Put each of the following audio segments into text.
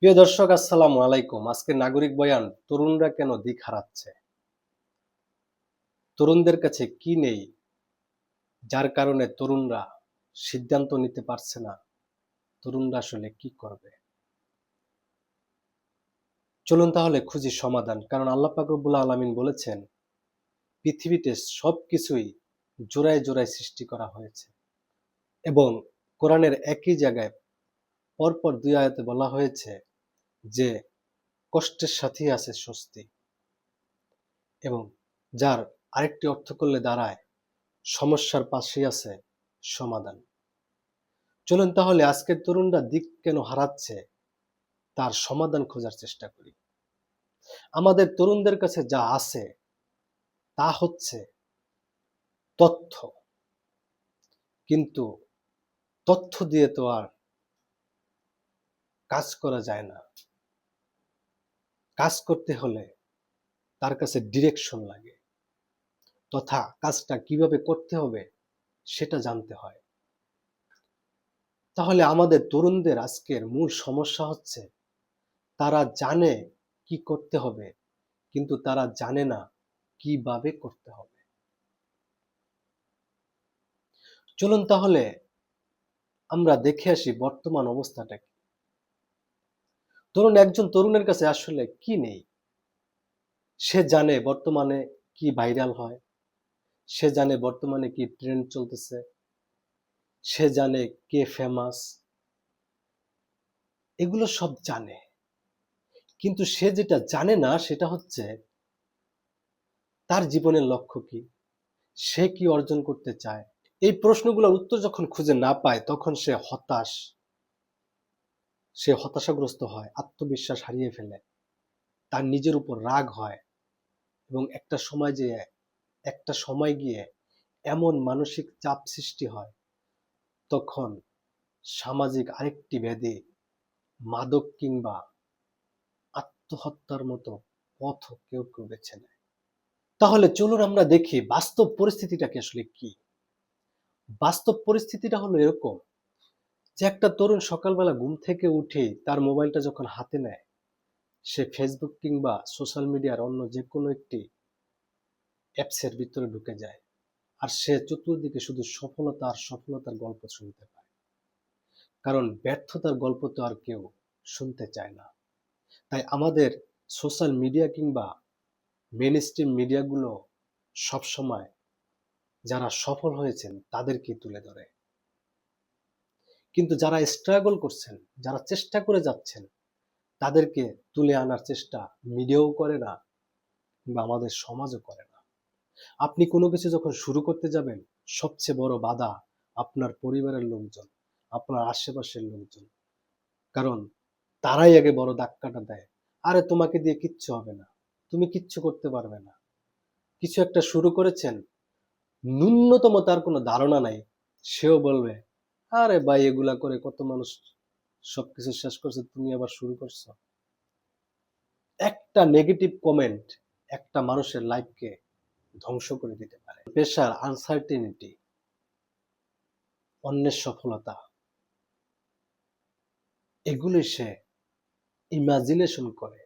প্রিয় দর্শক, আসসালামু আলাইকুম। আজকের নাগরিক বয়ান, তরুণরা কেন দিক হারাচ্ছে? তরুণদের কাছে কি নেই যার কারণে তরুণরা সিদ্ধান্ত নিতে পারছে না? তরুণরা আসলে কি করবে? চলুন তাহলে খুঁজি সমাধান। কারণ আল্লাহ পাক রব্বুল আলামিন বলেছেন, পৃথিবীতে সবকিছুই জোড়ায় জোড়ায় সৃষ্টি করা হয়েছে। এবং কোরআনের একই জায়গায় পরপর ২ আয়াতে বলা হয়েছে যে কষ্টের সাথেই আছে স্বস্তি। এবং যার আরেকটি অর্থ করলে দাঁড়ায় সমস্যার পাশেই আছে সমাধান। চলুন তাহলে আজকের তরুণরা দিক কেন হারাচ্ছে তার সমাধান খোঁজার চেষ্টা করি। আমাদের তরুণদের কাছে যা আছে তা হচ্ছে তথ্য, কিন্তু তথ্য দিয়ে তো আর কাজ করা যায় না। কাজ করতে হলে তার কাছে ডিরেকশন লাগে, তথা কাজটা কিভাবে করতে হবে সেটা জানতে হয়। তাহলে আমাদের তরুণদের আজকের মূল সমস্যা হচ্ছে তারা জানে কি করতে হবে, কিন্তু তারা জানে না কিভাবে করতে হবে। চলুন তাহলে আমরা দেখে আসি বর্তমান অবস্থাটা কি। একজন তরুণের কাছে আসলে কি নেই? সে জানে বর্তমানে কি ভাইরাল হয়, সে জানে বর্তমানে কি ট্রেন্ড চলতেছে, সে জানে কে ফেমাস, এগুলো সব জানে। কিন্তু সে যেটা জানে না সেটা হচ্ছে তার জীবনের লক্ষ্য কি, সে কি অর্জন করতে চায়। এই প্রশ্নগুলোর উত্তর যখন খুঁজে না পায় তখন সে হতাশাগ্রস্ত হয়, আত্মবিশ্বাস হারিয়ে ফেলে, তার নিজের উপর রাগ হয়। এবং একটা সময় গিয়ে এমন মানসিক চাপ সৃষ্টি হয়, তখন সামাজিক আরেকটি ব্যাধি, মাদক কিংবা আত্মহত্যার মতো পথ কেউ কেউ বেছে নেয়। তাহলে চলুন আমরা দেখি বাস্তব পরিস্থিতিটাকে আসলে কি। বাস্তব পরিস্থিতিটা হলো এরকম যে একটা তরুণ সকালবেলা ঘুম থেকে উঠে তার মোবাইলটা যখন হাতে নেয়, সে ফেসবুক কিংবা সোশ্যাল মিডিয়ার অন্য যে কোনো একটি অ্যাপসের ভিতরে ঢুকে যায়। আর সে চতুর্দিকে শুধু সফলতা আর সফলতার গল্প শুনতে পায়। কারণ ব্যর্থতার গল্প তো আর কেউ শুনতে চায় না। তাই আমাদের সোশ্যাল মিডিয়া কিংবা মেইনস্ট্রিম মিডিয়াগুলো সবসময় যারা সফল হয়েছেন তাদেরকে তুলে ধরে। কিন্তু যারা স্ট্রাগল করছেন, যারা চেষ্টা করে যাচ্ছেন, তাদেরকে তুলে আনার চেষ্টা মিডিয়াও করে না, কিংবা আমাদের সমাজও করে না। আপনি কোনো কিছু যখন শুরু করতে যাবেন, সবচেয়ে বড় বাধা আপনার পরিবারের লোকজন, আপনার আশেপাশের লোকজন। কারণ তারাই আগে বড় ধাক্কাটা দেয়। আরে তোমাকে দিয়ে কিচ্ছু হবে না, তুমি কিচ্ছু করতে পারবে না। কিছু একটা শুরু করেছেন, ন্যূনতম তার কোনো ধারণা নাই, সেও বলবে, আরে ভাই এগুলা করে কত মানুষ সবকিছু শেষ করছে, তুমি আবার শুরু করছো। একটা নেগেটিভ কমেন্ট একটা মানুষের লাইফকে ধ্বংস করে দিতে পারে। প্রেশার, আনসার্টেনিটি, অন্যের সফলতা, এগুলি সে ইমাজিনেশন করে।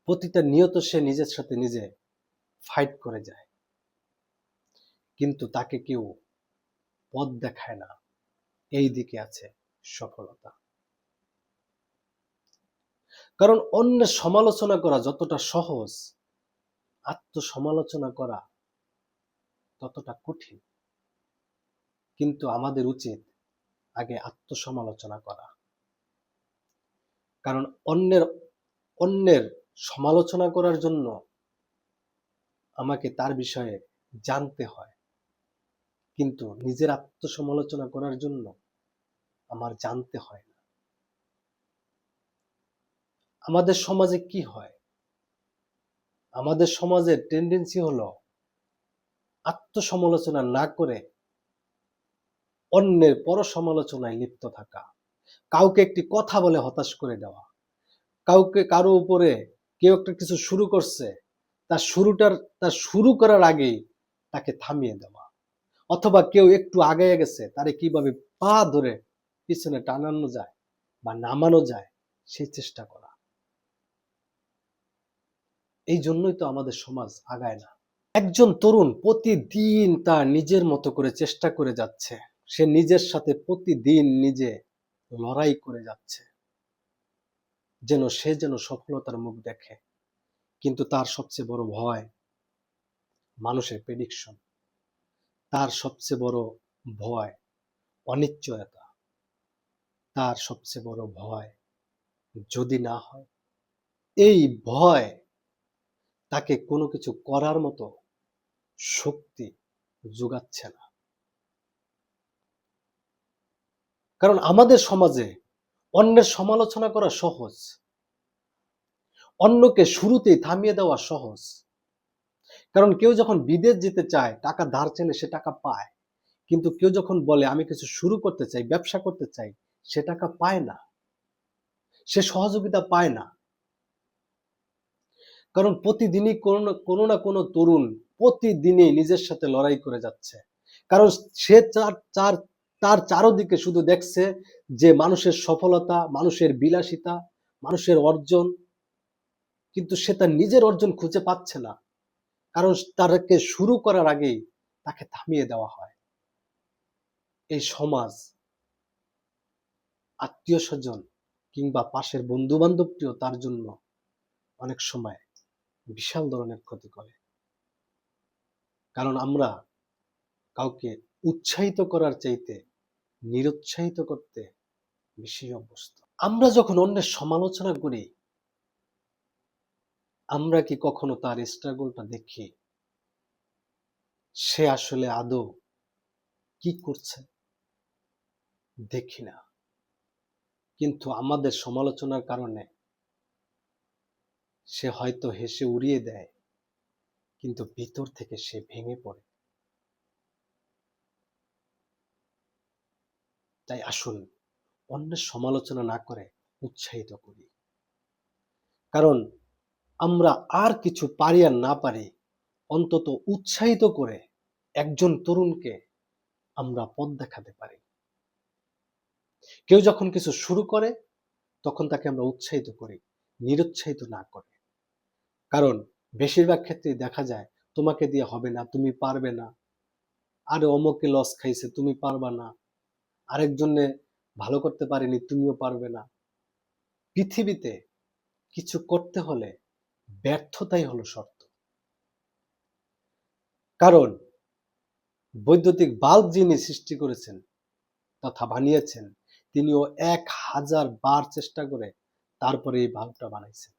প্রতিটা নিয়ত সে নিজের সাথে নিজে ফাইট করে যায়, কিন্তু তাকে কেউ পথ দেখায় না এই দিকে আছে সফলতা। কারণ অন্যের সমালোচনা করা যতটা সহজ, আত্মসমালোচনা করা ততটা কঠিন। কিন্তু আমাদের উচিত আগে আত্মসমালোচনা করা। কারণ অন্যের অন্যের সমালোচনা করার জন্য আমাকে তার বিষয়ে জানতে হয়, কিন্তু নিজের আত্মসমালোচনা করার জন্য আমার জানতে হয় না। আমাদের সমাজে কি হয়? আমাদের সমাজের টেন্ডেন্সি হলো আত্মসমালোচনা না করে অন্যের পরসমালোচনায় লিপ্ত থাকা, কাউকে একটি কথা বলে হতাশ করে দেওয়া, কারো উপরে কেউ একটা কিছু শুরু করছে, তার শুরু করার আগেই তাকে থামিয়ে দেওয়া। অথবা কেউ একটু আগায় গেছে, তারে কিভাবে পা ধরে পিছনে টানানো যায় বা নামানো যায় সেই চেষ্টা করা। এই জন্যই তো আমাদের সমাজ আগায় না। একজন তরুণ প্রতিদিন তার নিজের মতো করে চেষ্টা করে যাচ্ছে, সে নিজের সাথে প্রতিদিন নিজে লড়াই করে যাচ্ছে, যেন সফলতার মুখ দেখে। কিন্তু তার সবচেয়ে বড় ভয় মানুষের প্রেডিকশন, তার সবচেয়ে বড় ভয় অনিশ্চয়তা, তার সবচেয়ে বড় ভয় যদি না হয়। এই ভয় তাকে কোনো কিছু করার মতো শক্তি যোগাচ্ছে না। কারণ আমাদের সমাজে অন্যের সমালোচনা করা সহজ, অন্যকে শুরুতেই থামিয়ে দেওয়া সহজ। কারণ কেউ যখন বিদেশ যেতে চায়, টাকা ধার চাইলে সে টাকা পায়, কিন্তু কেউ যখন বলে আমি কিছু শুরু করতে চাই, ব্যবসা করতে চাই, সে টাকা পায় না, সে সহযোগিতা পায় না। কারণ প্রতিদিনই কোনো না কোনো তরুণ প্রতিদিনই নিজের সাথে লড়াই করে যাচ্ছে। কারণ সে তার চারদিকে শুধু দেখছে যে মানুষের সফলতা, মানুষের বিলাসিতা, মানুষের অর্জন, কিন্তু সে তার নিজের অর্জন খুঁজে পাচ্ছে না। কারণ তাকে শুরু করার আগেই তাকে থামিয়ে দেওয়া হয়। এই সমাজ, আত্মীয় স্বজন কিংবা পাশের বন্ধু বান্ধবটিও তার জন্য অনেক সময় বিশাল ধরনের ক্ষতি করে। কারণ আমরা কাউকে উৎসাহিত করার চাইতে নিরুৎসাহিত করতে বেশি অভ্যস্ত। আমরা যখন অন্যের সমালোচনা করি, আমরা কি কখনো তার স্ট্রাগলটা দেখি? সে আসলে আদৌ কি করছে? দেখি না। কিন্তু আমাদের সমালোচনার কারণে সে হয়তো হেসে উড়িয়ে দেয়, কিন্তু ভিতর থেকে সে ভেঙে পড়ে। তাই আসুন অন্যের সমালোচনা না করে উৎসাহিত করি। কারণ আমরা আর কিছু পারি আর না পারি, অন্তত উৎসাহিত করে একজন তরুণকে আমরা পথ দেখাতে পারি। কেউ যখন কিছু শুরু করে তখন তাকে আমরা উৎসাহিত করি, নিরুৎসাহিত না করে। কারণ বেশিরভাগ ক্ষেত্রেই দেখা যায় তোমাকে দিয়ে হবে না, তুমি পারবে না, আরে অমুকে লস খাইছে তুমি পারবা না, আরেকজনে ভালো করতে পারেনি তুমিও পারবে না। পৃথিবীতে কিছু করতে হলে ব্যর্থতাই হলো শর্ত। কারণ বৈদ্যুতিক বাল্ব যিনি সৃষ্টি করেছেন তথা বানিয়েছেন, তিনিও 1000 বার চেষ্টা করে তারপরে এই বাল্বটা বানাইছেন।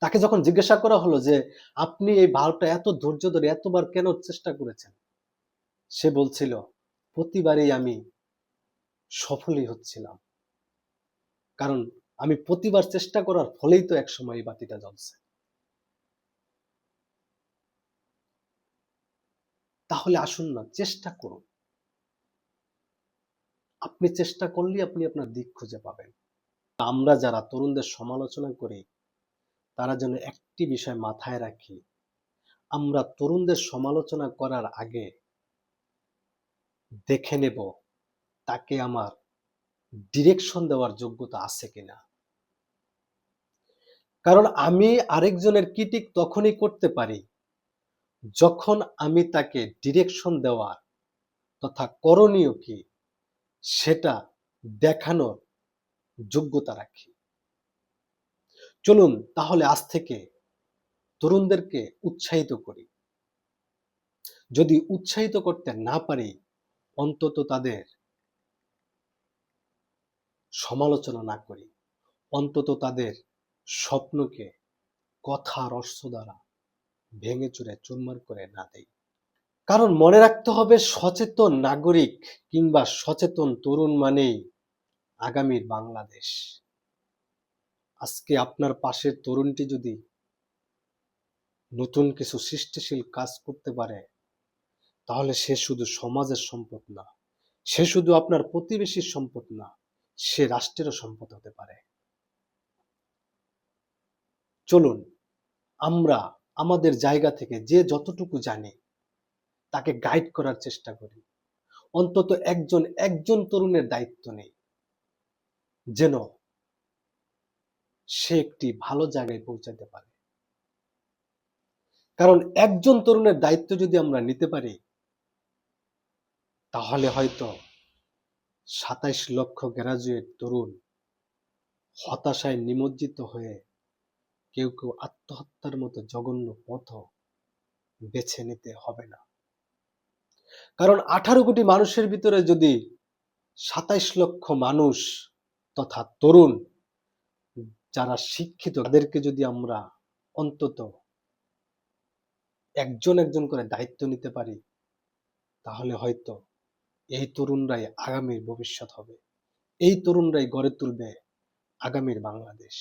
তাকে যখন জিজ্ঞাসা করা হলো যে আপনি এই বাল্বটা এত ধৈর্য ধরে এতবার কেন চেষ্টা করেছেন, সে বলছিল প্রতিবারেই আমি সফলই হচ্ছিলাম। কারণ আমি প্রতিবার চেষ্টা করার ফলেই তো একসময় এই বাতিটা জ্বলছে। তাহলে আসুন না, চেষ্টা করুন। আপনি চেষ্টা করলেই আপনি আপনার দিক খুঁজে পাবেন। আমরা যারা তরুণদের সমালোচনা করি, তারা যেন একটি বিষয় মাথায় রাখি, আমরা তরুণদের সমালোচনা করার আগে দেখে নেব তাকে আমার ডিরেকশন দেওয়ার যোগ্যতা আছে কিনা। কারণ আমি আরেকজনের ক্রিটিক তখনই করতে পারি যখন আমি তাকে ডিরেকশন দেওয়ার তথা করণীয় কি সেটা দেখানোর যোগ্যতা রাখি। চলুন তাহলে আজ থেকে তরুণদেরকে উৎসাহিত করি। যদি উৎসাহিত করতে না পারি, অন্তত তাদের সমালোচনা না করি, অন্তত তাদের স্বপ্নকে কথার অস্ত্র দ্বারা ভেঙে চুরে চুরমার করে না দেই। কারণ মনে রাখতে হবে, সচেতন নাগরিক কিংবা সচেতন তরুণ মানেই আগামীর বাংলাদেশ। আজকে আপনার পাশের তরুণটি যদি নতুন কিছু সৃষ্টিশীল কাজ করতে পারে, তাহলে সে শুধু সমাজের সম্পদ না, সে শুধু আপনার প্রতিবেশীর সম্পদ না, সে রাষ্ট্রেরও সম্পদ হতে পারে। চলুন আমরা আমাদের জায়গা থেকে যে যতটুকু জানি তাকে গাইড করার চেষ্টা করি। অন্তত একজন তরুণের দায়িত্ব নেই। যেন সে একটি ভালো জায়গায় পৌঁছাতে পারে। কারণ একজন তরুণের দায়িত্ব যদি আমরা নিতে পারি, তাহলে হয়তো ২৭ লক্ষ গ্রাজুয়েট তরুণ হতাশায় নিমজ্জিত হয়ে কেউ কেউ আত্মহত্যার মতো জঘন্য পথও বেছে নিতে হবে না। কারণ ১৮ কোটি মানুষের ভিতরে যদি ২৭ লক্ষ মানুষ তথা তরুণ যারা শিক্ষিত, তাদেরকে যদি আমরা অন্তত একজন একজন করে দায়িত্ব নিতে পারি, তাহলে হয়তো এই তরুণরাই আগামীর ভবিষ্যৎ হবে। এই তরুণরাই গড়ে তুলবে আগামীর বাংলাদেশ।